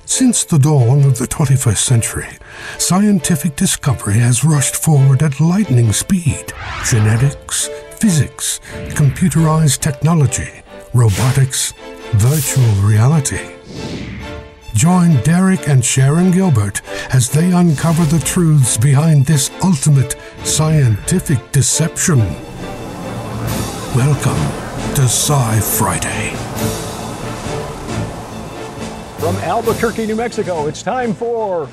Since the dawn of the 21st century, scientific discovery has rushed forward at lightning speed. Genetics, physics, computerized technology, robotics, virtual reality. Join Derek and Sharon Gilbert as they uncover the truths behind this ultimate scientific deception. Welcome to SciFriday. From Albuquerque, New Mexico, it's time for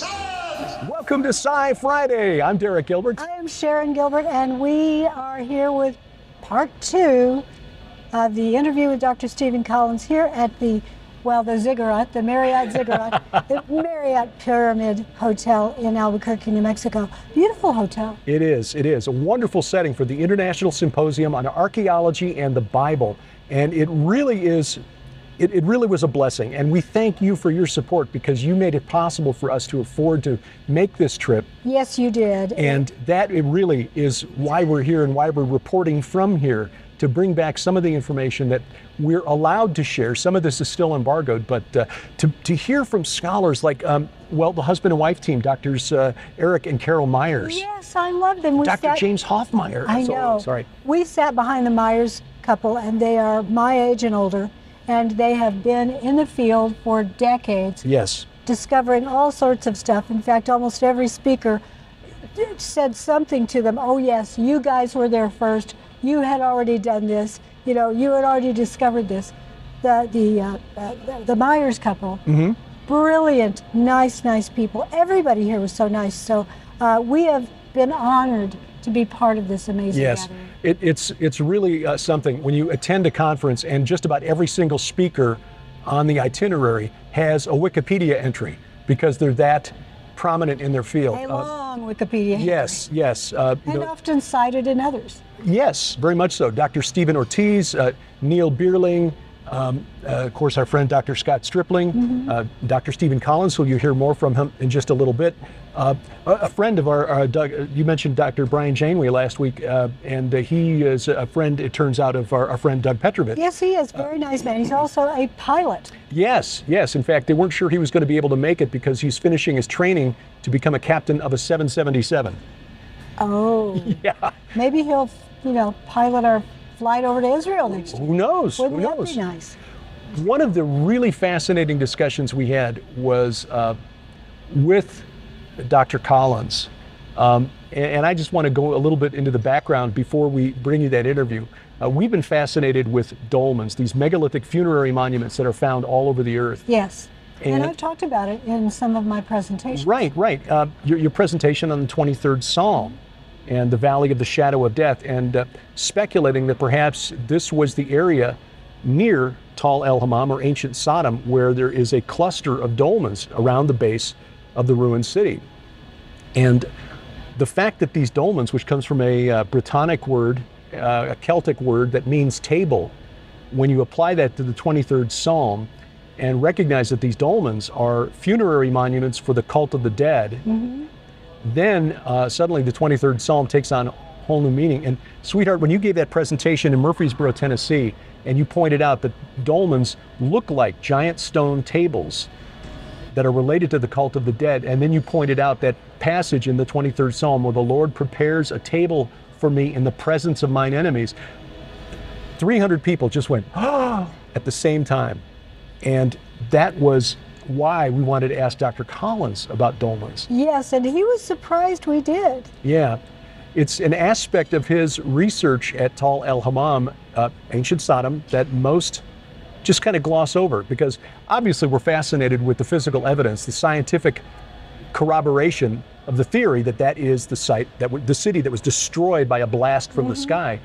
Welcome to SciFriday. I'm Derek Gilbert. I am Sharon Gilbert, and we are here with part two of the interview with Dr. Stephen Collins here at the Ziggurat, the Marriott Ziggurat, the Marriott Pyramid Hotel in Albuquerque, New Mexico. Beautiful hotel. It is. A wonderful setting for the International Symposium on Archaeology and the Bible. And it really is. It really was a blessing, and we thank you for your support because you made it possible for us to afford to make this trip. Yes, you did. And that it really is why we're here and why we're reporting from here, to bring back some of the information that we're allowed to share. Some of this is still embargoed, but to hear from scholars like, the husband and wife team, Doctors Eric and Carol Myers. Yes, I love them. Dr. James Hoffmeyer. I know. Sorry. We sat behind the Myers couple, and they are my age and older. And they have been in the field for decades. Yes. Discovering all sorts of stuff. In fact, almost every speaker said something to them. Oh yes, you guys were there first. You had already done this. You know, you had already discovered this. The Myers couple, brilliant, nice people. Everybody here was so nice. So we have been honored to be part of this amazing gathering. It's really something when you attend a conference and just about every single speaker on the itinerary has a Wikipedia entry because they're that prominent in their field. A long Wikipedia entry. Yes. And often cited in others. Yes, very much so. Dr. Stephen Ortiz, Neil Bierling, of course our friend Dr. Scott Stripling, Dr. Stephen Collins, who you'll hear more from him in just a little bit. A friend of our Doug, you mentioned Dr. Brian Janeway last week, and he is a friend, it turns out, of our friend Doug Petrovich. Yes, he is. Very nice man. He's also a pilot. Yes. In fact, they weren't sure he was going to be able to make it because he's finishing his training to become a captain of a 777. Oh. Yeah. Maybe he'll, pilot our flight over to Israel next year. Who knows? Wouldn't that be nice? One of the really fascinating discussions we had was with Dr. Collins. And I just want to go a little bit into the background before we bring you that interview. We've been fascinated with dolmens, these megalithic funerary monuments that are found all over the earth. Yes. And I've talked about it in some of my presentations. Right. Your presentation on the 23rd Psalm and the Valley of the Shadow of Death, and speculating that perhaps this was the area near el-Hammam, or ancient Sodom, where there is a cluster of dolmens around the base of the ruined city. And the fact that these dolmens, which comes from a Brittonic word, a Celtic word that means table, when you apply that to the 23rd Psalm and recognize that these dolmens are funerary monuments for the cult of the dead, then suddenly the 23rd Psalm takes on a whole new meaning. And sweetheart, when you gave that presentation in Murfreesboro, Tennessee, and you pointed out that dolmens look like giant stone tables that are related to the cult of the dead, and then you pointed out that passage in the 23rd Psalm where the Lord prepares a table for me in the presence of mine enemies, 300 people just went, "Ah!" at the same time. And that was why we wanted to ask Dr. Collins about dolmens. Yes, and he was surprised we did. Yeah. It's an aspect of his research at el-Hammam, ancient Sodom, that most just kind of gloss over, because obviously we're fascinated with the physical evidence, the scientific corroboration of the theory that that is the site, the city that was destroyed by a blast from the sky.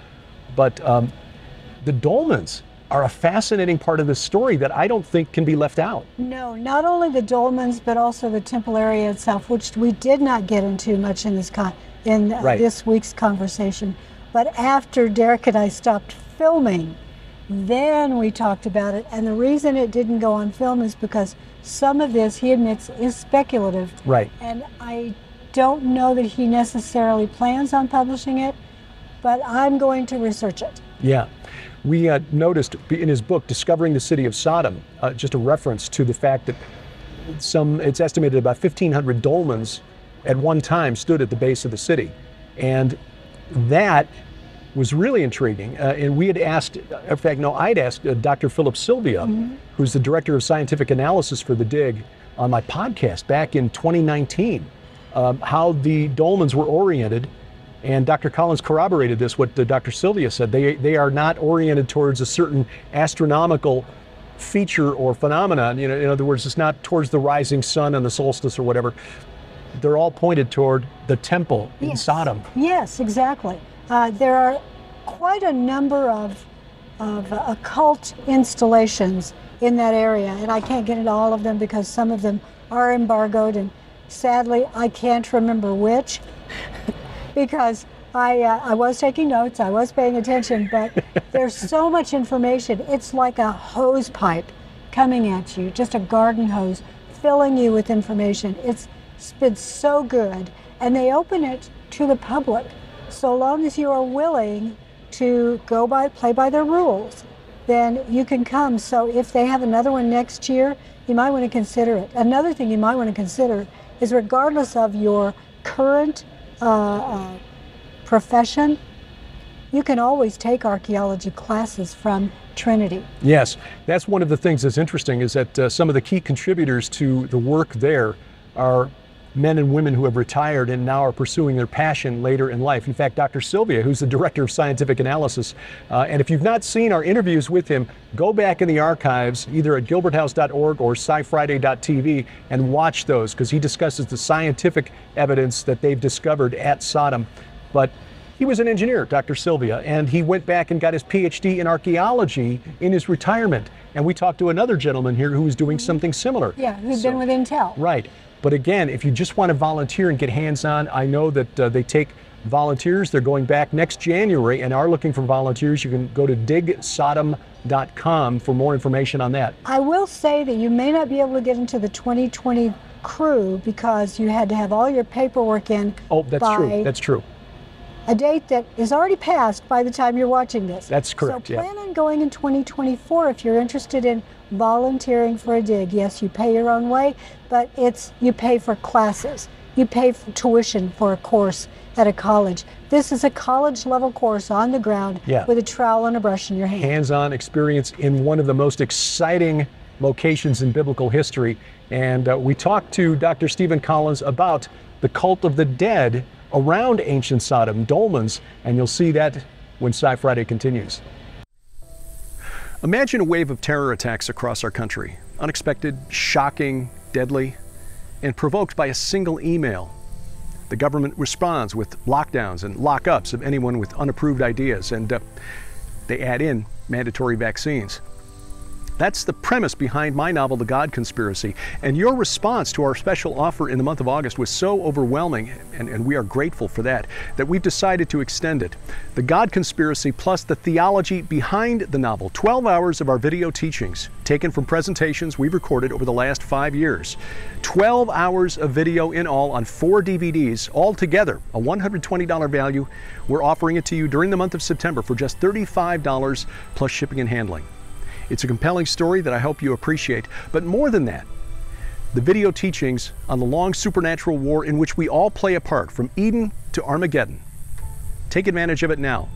But the dolmens are a fascinating part of this story that I don't think can be left out. No, not only the dolmens, but also the temple area itself, which we did not get into much in this week's conversation. But after Derek and I stopped filming, then we talked about it. And the reason it didn't go on film is because some of this, he admits, is speculative. Right. And I don't know that he necessarily plans on publishing it, but I'm going to research it. Yeah. We noticed in his book, Discovering the City of Sodom, just a reference to the fact that it's estimated about 1,500 dolmens at one time stood at the base of the city. And that was really intriguing. And we had asked, in fact, no, I'd asked Dr. Philip Sylvia, who's the director of scientific analysis for the dig, on my podcast back in 2019, how the dolmens were oriented. And Dr. Collins corroborated this, what Dr. Sylvia said. They are not oriented towards a certain astronomical feature or phenomenon. You know, in other words, it's not towards the rising sun and the solstice or whatever. They're all pointed toward the temple in Sodom. Yes, exactly. There are quite a number of occult installations in that area, and I can't get into all of them because some of them are embargoed, and sadly I can't remember which because I was taking notes, I was paying attention, but there's so much information. It's like a hose pipe coming at you, just a garden hose filling you with information. It's been so good, and they open it to the public so long as you are willing to play by their rules, then you can come. So if they have another one next year, you might want to consider it. Another thing you might want to consider is, regardless of your current profession, you can always take archaeology classes from Trinity. Yes, that's one of the things that's interesting, is that some of the key contributors to the work there are men and women who have retired and now are pursuing their passion later in life. In fact, Dr. Sylvia, who's the director of scientific analysis, and if you've not seen our interviews with him, go back in the archives, either at gilberthouse.org or SciFriday.tv, and watch those, because he discusses the scientific evidence that they've discovered at Sodom. But he was an engineer, Dr. Sylvia, and he went back and got his PhD in archaeology in his retirement. And we talked to another gentleman here who was doing something similar. Yeah, who'd been with Intel. Right. But again, if you just want to volunteer and get hands-on, I know that they take volunteers. They're going back next January and are looking for volunteers. You can go to digsodom.com for more information on that. I will say that you may not be able to get into the 2020 crew because you had to have all your paperwork in. Oh, that's true. That's true. A date that is already passed by the time you're watching this. That's correct. So plan on going in 2024 if you're interested in volunteering for a dig. Yes, you pay your own way, but you pay for classes. You pay for tuition for a course at a college. This is a college level course on the ground with a trowel and a brush in your hand. Hands-on experience in one of the most exciting locations in biblical history. And we talked to Dr. Stephen Collins about the cult of the dead around ancient Sodom, dolmens, and you'll see that when SciFriday continues. Imagine a wave of terror attacks across our country, unexpected, shocking, deadly, and provoked by a single email. The government responds with lockdowns and lockups of anyone with unapproved ideas, and they add in mandatory vaccines. That's the premise behind my novel, The God Conspiracy. And your response to our special offer in the month of August was so overwhelming, and we are grateful for that we've decided to extend it. The God Conspiracy plus the theology behind the novel. 12 hours of our video teachings taken from presentations we've recorded over the last 5 years. 12 hours of video in all on 4 DVDs, all together, a $120 value. We're offering it to you during the month of September for just $35 plus shipping and handling. It's a compelling story that I hope you appreciate, but more than that, the video teachings on the long supernatural war in which we all play a part, from Eden to Armageddon. Take advantage of it now.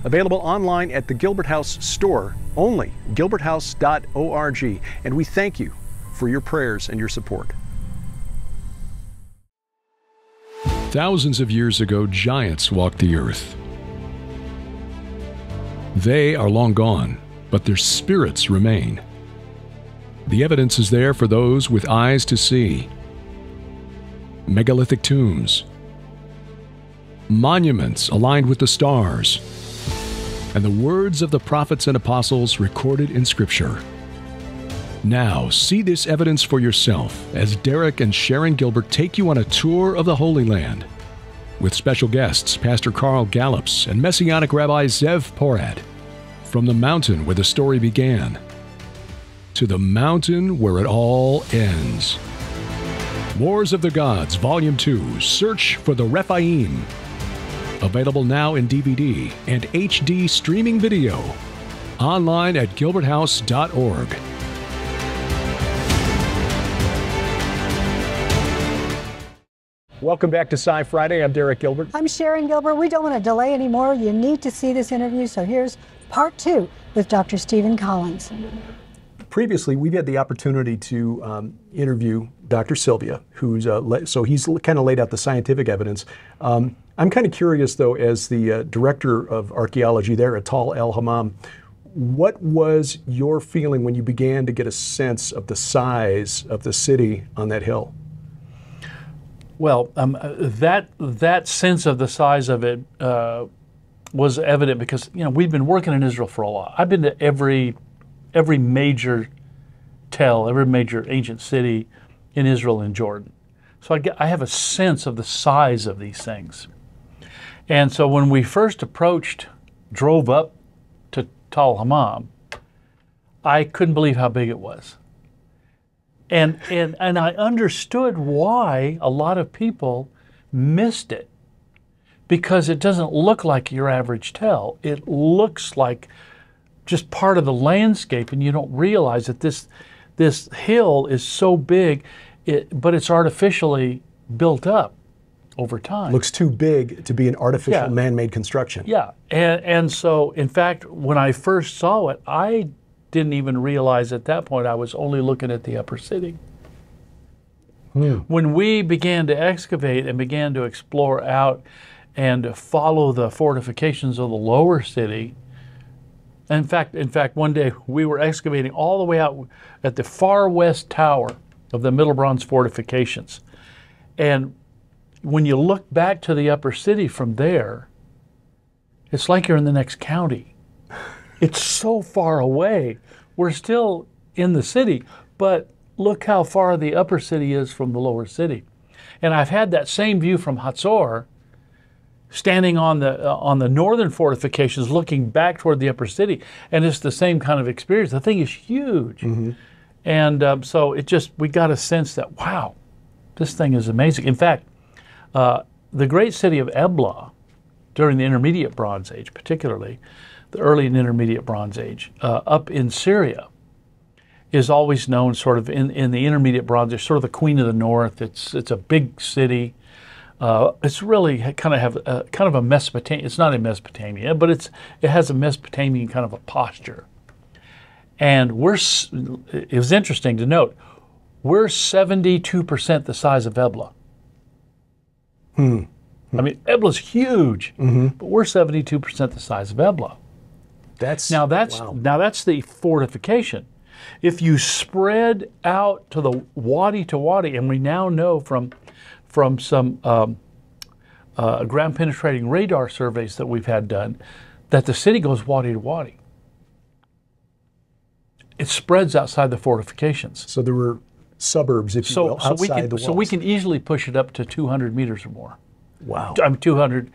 Available online at the Gilbert House store, only gilberthouse.org, and we thank you for your prayers and your support. Thousands of years ago, giants walked the earth. They are long gone, but their spirits remain. The evidence is there for those with eyes to see. Megalithic tombs, monuments aligned with the stars, and the words of the prophets and apostles recorded in Scripture. Now, see this evidence for yourself as Derek and Sharon Gilbert take you on a tour of the Holy Land with special guests Pastor Carl Gallups and Messianic Rabbi Zev Porat. From the mountain where the story began to the mountain where it all ends. Wars of the Gods, Volume 2, Search for the Rephaim. Available now in DVD and HD streaming video. Online at gilberthouse.org. Welcome back to SciFriday. I'm Derek Gilbert. I'm Sharon Gilbert. We don't want to delay anymore. You need to see this interview, so here's part 2 with Dr. Stephen Collins. Previously, we've had the opportunity to interview Dr. Sylvia, who's so he's kind of laid out the scientific evidence. I'm kind of curious, though, as the director of archaeology there at el-Hammam, what was your feeling when you began to get a sense of the size of the city on that hill? Well, that sense of the size of it was evident because we've been working in Israel for a while. I've been to every major every major ancient city in Israel and Jordan. So I have a sense of the size of these things. And so when we first drove up to el-Hammam, I couldn't believe how big it was. And I understood why a lot of people missed it, because it doesn't look like your average tell. It looks like just part of the landscape, and you don't realize that this hill is so big, but it's artificially built up over time. Looks too big to be an artificial man-made construction. Yeah, and so, in fact, when I first saw it, I didn't even realize at that point I was only looking at the upper city. When we began to excavate and began to explore out and follow the fortifications of the lower city, in fact, one day we were excavating all the way out at the far west tower of the Middle Bronze fortifications. And when you look back to the upper city from there, it's like you're in the next county. It's so far away. We're still in the city, but look how far the upper city is from the lower city. And I've had that same view from Hatzor, standing on the northern fortifications, looking back toward the upper city, and it's the same kind of experience. The thing is huge. And so we got a sense that, wow, this thing is amazing. In fact, the great city of Ebla, during the Intermediate Bronze Age, particularly the early and Intermediate Bronze Age, up in Syria, is always known sort of in the Intermediate Bronze Age, sort of the Queen of the North. It's a big city. It's really kind of a Mesopotamia. It's not in Mesopotamia, but it has a Mesopotamian kind of a posture. And it was interesting to note, we're 72% the size of Ebla. I mean, Ebla's huge, but we're 72% the size of Ebla. Now that's the fortification. If you spread out to the wadi to wadi, and we now know from some ground penetrating radar surveys that we've had done, that the city goes wadi to wadi. It spreads outside the fortifications. So there were suburbs, if you will, outside the walls. So we can easily push it up to 200 meters or more. Wow. 200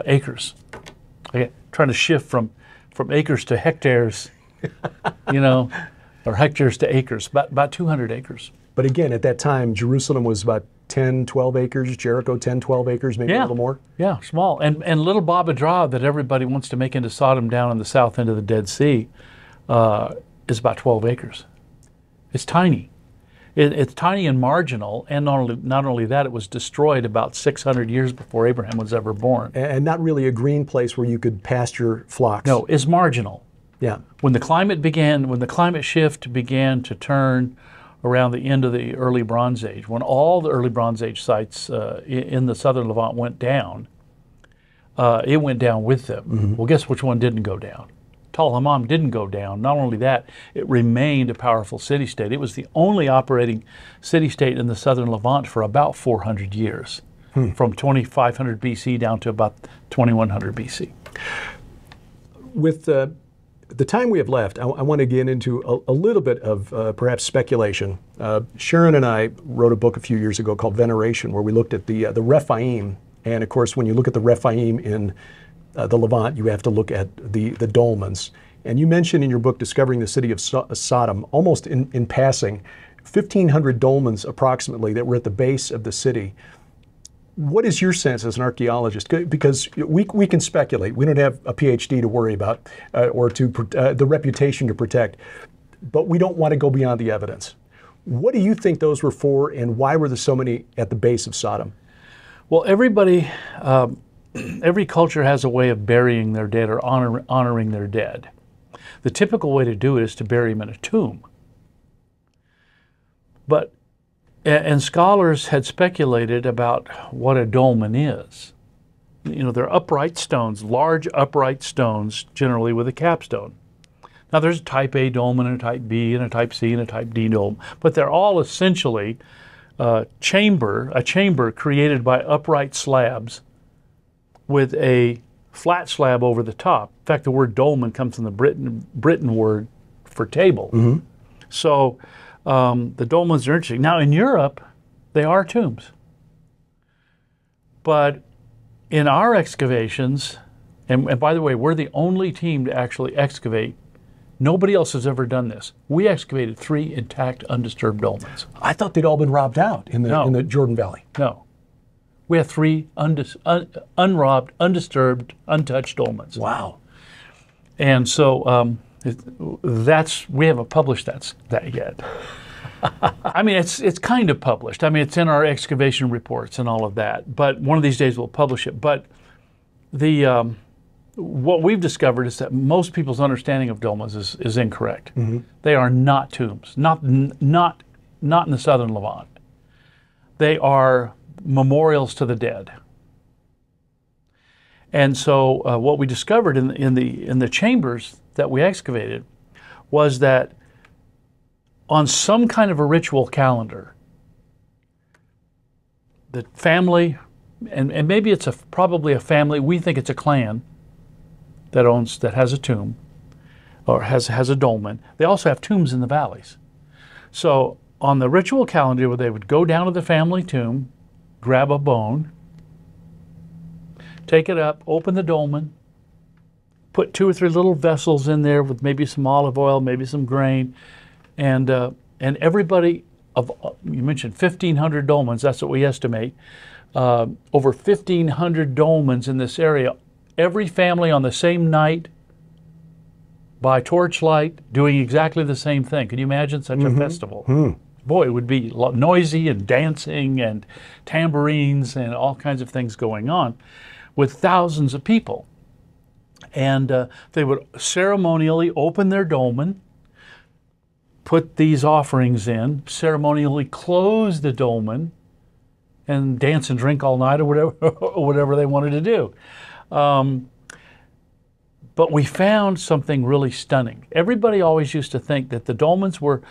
acres. Okay, trying to shift from acres to hectares, or hectares to acres, about 200 acres. But again, at that time, Jerusalem was about 10, 12 acres, Jericho 10, 12 acres, maybe a little more? Yeah, small. And little Babadra that everybody wants to make into Sodom down on the south end of the Dead Sea is about 12 acres. It's tiny. It's tiny and marginal, and not only that, it was destroyed about 600 years before Abraham was ever born. And not really a green place where you could pasture flocks. No, it's marginal. Yeah. When the climate shift began to turn around the end of the early Bronze Age, when all the early Bronze Age sites in the southern Levant went down, it went down with them. Well, guess which one didn't go down? el-Hammam didn't go down. Not only that, it remained a powerful city-state. It was the only operating city-state in the southern Levant for about 400 years, from 2500 BC down to about 2100 BC. With the time we have left, I want to get into a little bit of perhaps speculation. Sharon and I wrote a book a few years ago called Veneration, where we looked at the Rephaim. And of course, when you look at the Rephaim in the Levant, you have to look at the dolmens. And you mentioned in your book, Discovering the City of Sodom, almost in passing, 1,500 dolmens approximately that were at the base of the city. What is your sense as an archaeologist? Because we can speculate. We don't have a PhD to worry about or the reputation to protect, but we don't want to go beyond the evidence. What do you think those were for, and why were there so many at the base of Sodom? Well, everybody, every culture has a way of burying their dead or honoring their dead. The typical way to do it is to bury them in a tomb. But, and scholars had speculated about what a dolmen is. You know, they're upright stones, large upright stones, generally with a capstone. Now there's a type A dolmen and a type B and a type C and a type D dolmen, but they're all essentially a chamber created by upright slabs with a flat slab over the top. In fact, the word dolmen comes from the Britain word for table. Mm-hmm. So the dolmens are interesting. Now in Europe, they are tombs. But in our excavations, and by the way, we're the only team to actually excavate. Nobody else has ever done this. We excavated 3 intact, undisturbed dolmens. I thought they'd all been robbed out in the Jordan Valley. No. We have 3 unrobbed, undisturbed, untouched dolmens. Wow. And so we haven't published that yet. I mean, it's kind of published. I mean, it's in our excavation reports and all of that. But one of these days we'll publish it. But the what we've discovered is that most people's understanding of dolmens is incorrect. Mm-hmm. They are not tombs, not in the southern Levant. They are memorials to the dead. And so what we discovered in the chambers that we excavated was that on some kind of a ritual calendar, the family, and maybe it's probably a family, we think it's a clan that has a tomb or has a dolmen. They also have tombs in the valleys. So on the ritual calendar, where they would go down to the family tomb, grab a bone, take it up, open the dolmen, put 2 or 3 little vessels in there with maybe some olive oil, maybe some grain, and everybody you mentioned 1,500 dolmens. That's what we estimate. Over 1,500 dolmens in this area. Every family on the same night, by torchlight, doing exactly the same thing. Can you imagine such a festival? Boy, it would be noisy and dancing and tambourines and all kinds of things going on with thousands of people. And they would ceremonially open their dolmen, put these offerings in, ceremonially close the dolmen, and dance and drink all night or whatever they wanted to do. But we found something really stunning. Everybody always used to think that the dolmens were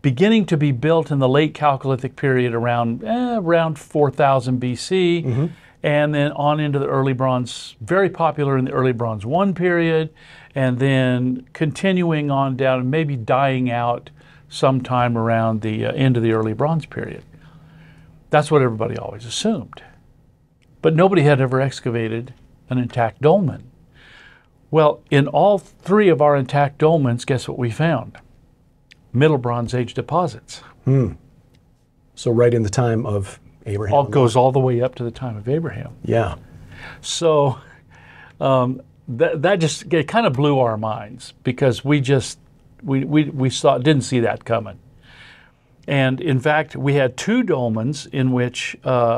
beginning to be built in the late Chalcolithic period around 4000 BC, and then on into the early bronze, very popular in the early bronze 1 period, and then continuing on down and maybe dying out sometime around the end of the early bronze period. That's what everybody always assumed. But nobody had ever excavated an intact dolmen. Well, in all 3 of our intact dolmens, guess what we found? Middle Bronze Age deposits. So right in the time of Abraham. Goes all the way up to the time of Abraham. Yeah. So that just it kind of blew our minds, because we didn't see that coming. And in fact, we had 2 dolmens in which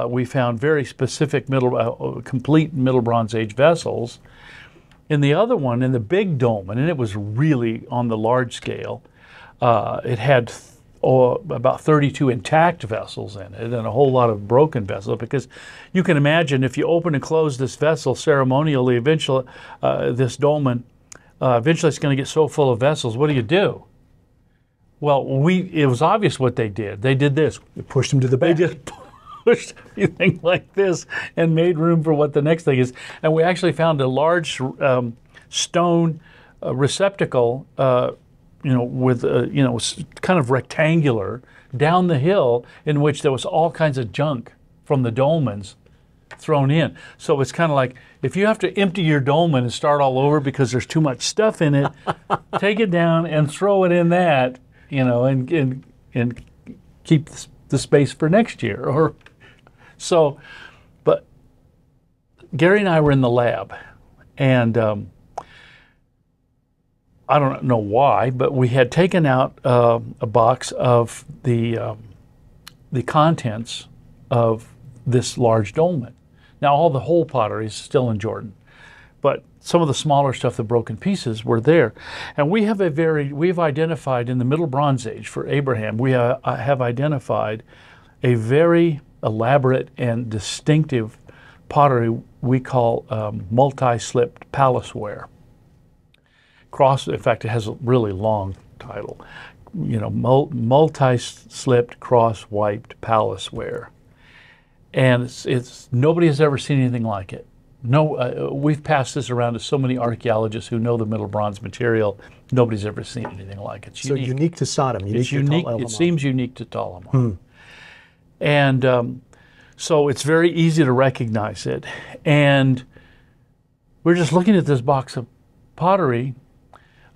we found very specific complete Middle Bronze Age vessels. In the other one, in the big dolmen, and it was really on the large scale, it had about 32 intact vessels in it and a whole lot of broken vessels, because you can imagine if you open and close this vessel ceremonially, eventually this dolmen, eventually it's going to get so full of vessels. What do you do? Well, it was obvious what they did. They did this. They pushed them to the back. They just pushed everything like this and made room for what the next thing is. And we actually found a large stone receptacle, with kind of rectangular down the hill, in which there was all kinds of junk from the dolmens thrown in. So it's kind of like, if you have to empty your dolmen and start all over because there's too much stuff in it, take it down and throw it in that, and keep the space for next year. But Gary and I were in the lab, and I don't know why, but we had taken out a box of the contents of this large dolmen. Now all the whole pottery is still in Jordan, but some of the smaller stuff, the broken pieces, were there. And we've identified in the Middle Bronze Age for Abraham, we have identified a very elaborate and distinctive pottery we call multi-slipped palaceware. In fact, it has a really long title. You know, multi-slipped cross-wiped palaceware. And it's nobody has ever seen anything like it. No, we've passed this around to so many archaeologists who know the Middle Bronze material. Nobody's ever seen anything like it. It's so unique to Sodom. It's unique. It seems unique to Tal el-Hammam. And so it's very easy to recognize it. And we're just looking at this box of pottery,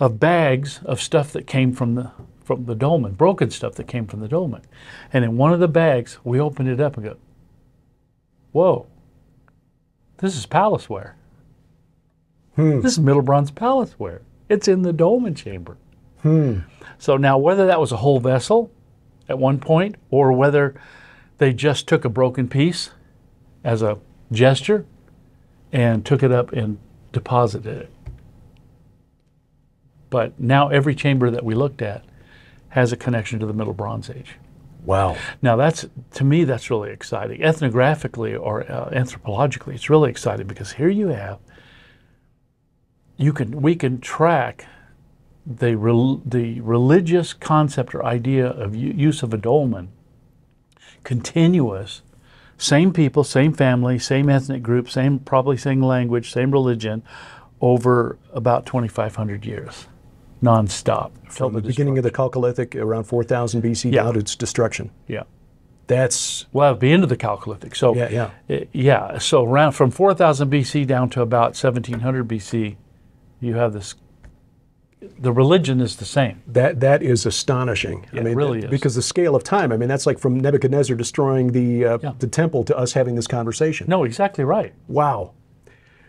of bags of stuff that came from the dolmen, broken stuff that came from the dolmen. And in one of the bags, we opened it up and go, whoa. This is palaceware. This is Middle Bronze palaceware. It's in the dolmen chamber. So now whether that was a whole vessel at one point or whether they just took a broken piece as a gesture and took it up and deposited it. But now every chamber that we looked at has a connection to the Middle Bronze Age. Wow. Now to me, that's really exciting. Ethnographically or anthropologically, it's really exciting because here you have, we can track the religious concept or idea of use of a dolmen, continuous, same people, same family, same ethnic group, probably same language, same religion, over about 2,500 years. Non-stop. From the beginning of the Chalcolithic, around 4000 BC, down to its destruction. Yeah. That's... Well, at the end of the Chalcolithic. So, so around from 4000 BC down to about 1700 BC, you have this... The religion is the same. That is astonishing. Yeah, I mean, it really is. Because the scale of time, I mean, that's like from Nebuchadnezzar destroying the temple to us having this conversation. No, exactly right. Wow.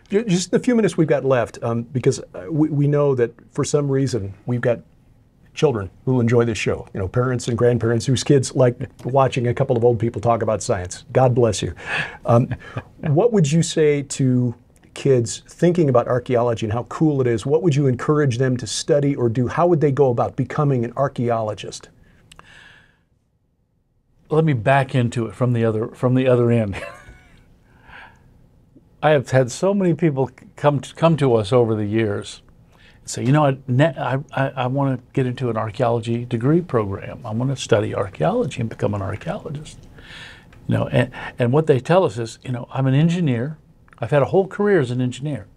Just the few minutes we've got left, because we know that for some reason we've got children who enjoy this show. You know, parents and grandparents whose kids like watching a couple of old people talk about science. God bless you. What would you say to kids thinking about archaeology and how cool it is? What would you encourage them to study or do? How would they go about becoming an archaeologist? Let me back into it from the other end. I have had so many people come to us over the years and say, you know, I want to get into an archaeology degree program. I want to study archaeology and become an archaeologist. You know, and what they tell us is, you know, I'm an engineer. I've had a whole career as an engineer.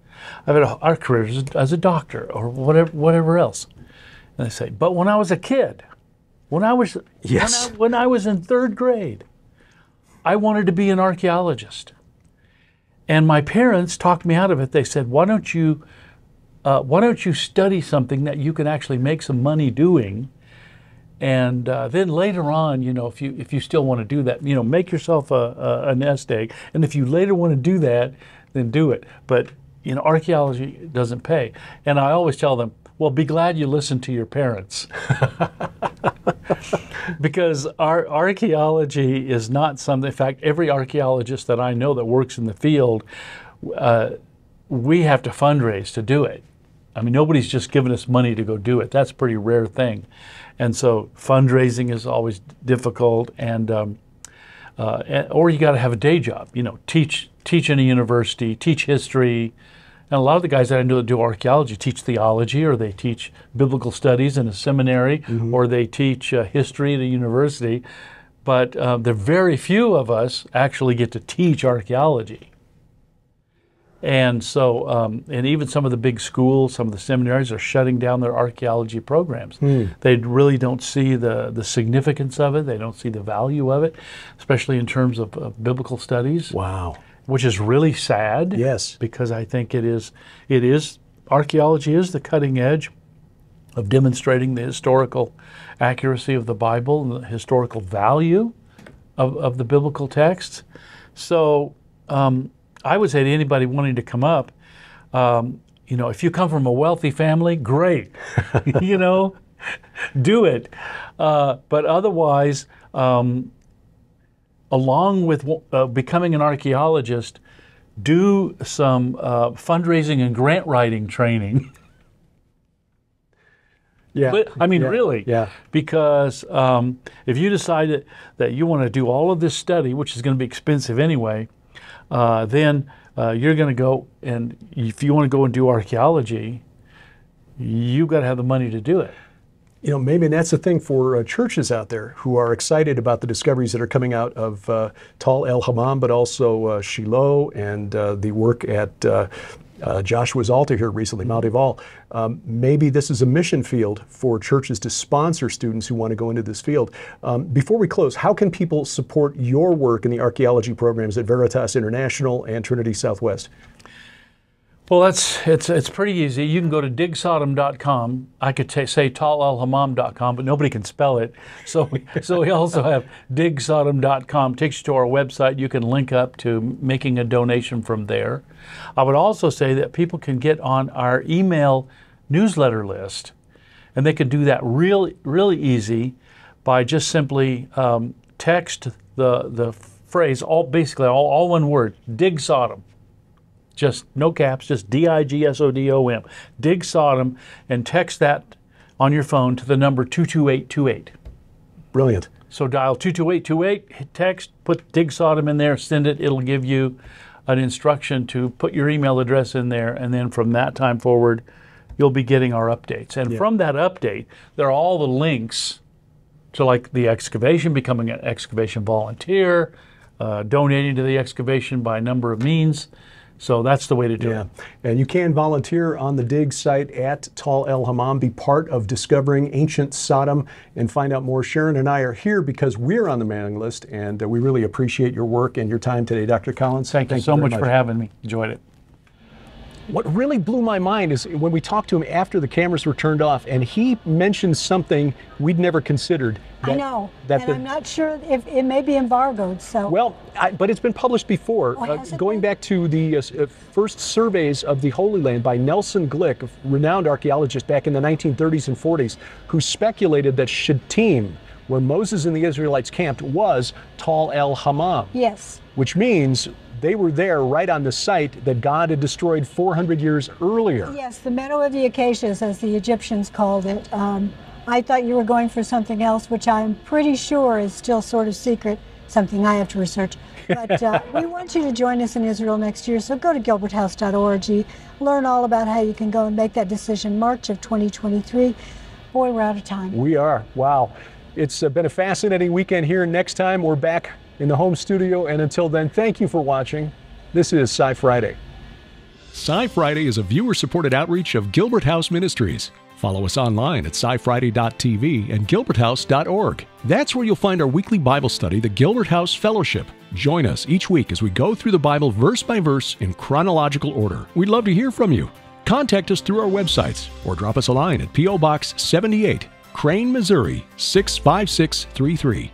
I've had our career as a doctor or whatever else. And they say, but when I was a kid, when I was in third grade, I wanted to be an archaeologist. And my parents talked me out of it. They said, why don't you study something that you can actually make some money doing? And then later on, you know, if you still want to do that, you know, make yourself a nest egg. And if you later want to do that, then do it. But, you know, archaeology doesn't pay. And I always tell them, well, be glad you listened to your parents. Because our archaeology is not something, in fact, every archaeologist that I know that works in the field, we have to fundraise to do it. I mean, nobody's just giving us money to go do it. That's a pretty rare thing. And so fundraising is always difficult, or you got to have a day job, you know, teach in a university, teach history. And a lot of the guys that I know that do archaeology teach theology, or they teach biblical studies in a seminary, or they teach history at a university. But there are very few of us actually get to teach archaeology. And so, and even some of the big schools, some of the seminaries are shutting down their archaeology programs. They really don't see the significance of it. They don't see the value of it, especially in terms of biblical studies. Wow. Which is really sad. Yes. Because I think archaeology is the cutting edge of demonstrating the historical accuracy of the Bible and the historical value of the biblical texts. So I would say to anybody wanting to come up, you know, if you come from a wealthy family, great, you know, do it. But otherwise, along with becoming an archaeologist, do some fundraising and grant writing training. Yeah. But, I mean, yeah. really. Yeah. Because if you decide that you want to do all of this study, which is going to be expensive anyway, then you're going to go, and if you want to go and do archaeology, you've got to have the money to do it. You know, maybe that's the thing for churches out there who are excited about the discoveries that are coming out of Tal el-Hammam, but also Shiloh and the work at Joshua's altar here recently, Mount Ebal. Maybe this is a mission field for churches to sponsor students who want to go into this field. Before we close, how can people support your work in the archaeology programs at Veritas International and Trinity Southwest? Well, it's pretty easy. You can go to digsodom.com. I could say talelhammam.com, but nobody can spell it. So we also have digsodom.com. Takes you to our website. You can link up to making a donation from there. I would also say that people can get on our email newsletter list, and they can do that really easy by just simply text the phrase, basically all one word, dig Sodom. Just no caps, just D-I-G-S-O-D-O-M. Dig Sodom, and text that on your phone to the number 22828. Brilliant. So dial 22828, hit text, put Dig Sodom in there, send it. It'll give you an instruction to put your email address in there, and then from that time forward, you'll be getting our updates. And from that update, there are all the links to, like, the excavation, becoming an excavation volunteer, donating to the excavation by a number of means. So that's the way to do it. And you can volunteer on the dig site at Tal el-Hammam, be part of discovering ancient Sodom, and find out more. Sharon and I are here because we're on the mailing list, and we really appreciate your work and your time today, Dr. Collins. Thank you so much for having me. Enjoyed it. What really blew my mind is when we talked to him after the cameras were turned off, and he mentioned something we'd never considered. I know, and I'm not sure if it may be embargoed. So well, but it's been published before, going back to the first surveys of the Holy Land by Nelson Glick, a renowned archaeologist back in the 1930s and 40s, who speculated that Shittim, where Moses and the Israelites camped, was Tal el-Hammam. Yes. Which means they were there right on the site that God had destroyed 400 years earlier. Yes, the Meadow of the Acacias, as the Egyptians called it. I thought you were going for something else, which I'm pretty sure is still sort of secret, something I have to research. But we want you to join us in Israel next year, so go to gilberthouse.org, learn all about how you can go and make that decision March of 2023. Boy, we're out of time. We are. Wow. It's been a fascinating weekend here. Next time, we're back in the home studio, and until then, thank you for watching. This is SciFriday. SciFriday is a viewer-supported outreach of Gilbert House Ministries. Follow us online at scifriday.tv and gilberthouse.org. That's where you'll find our weekly Bible study, the Gilbert House Fellowship. Join us each week as we go through the Bible verse by verse in chronological order. We'd love to hear from you. Contact us through our websites or drop us a line at P.O. Box 78, Crane, Missouri 65633.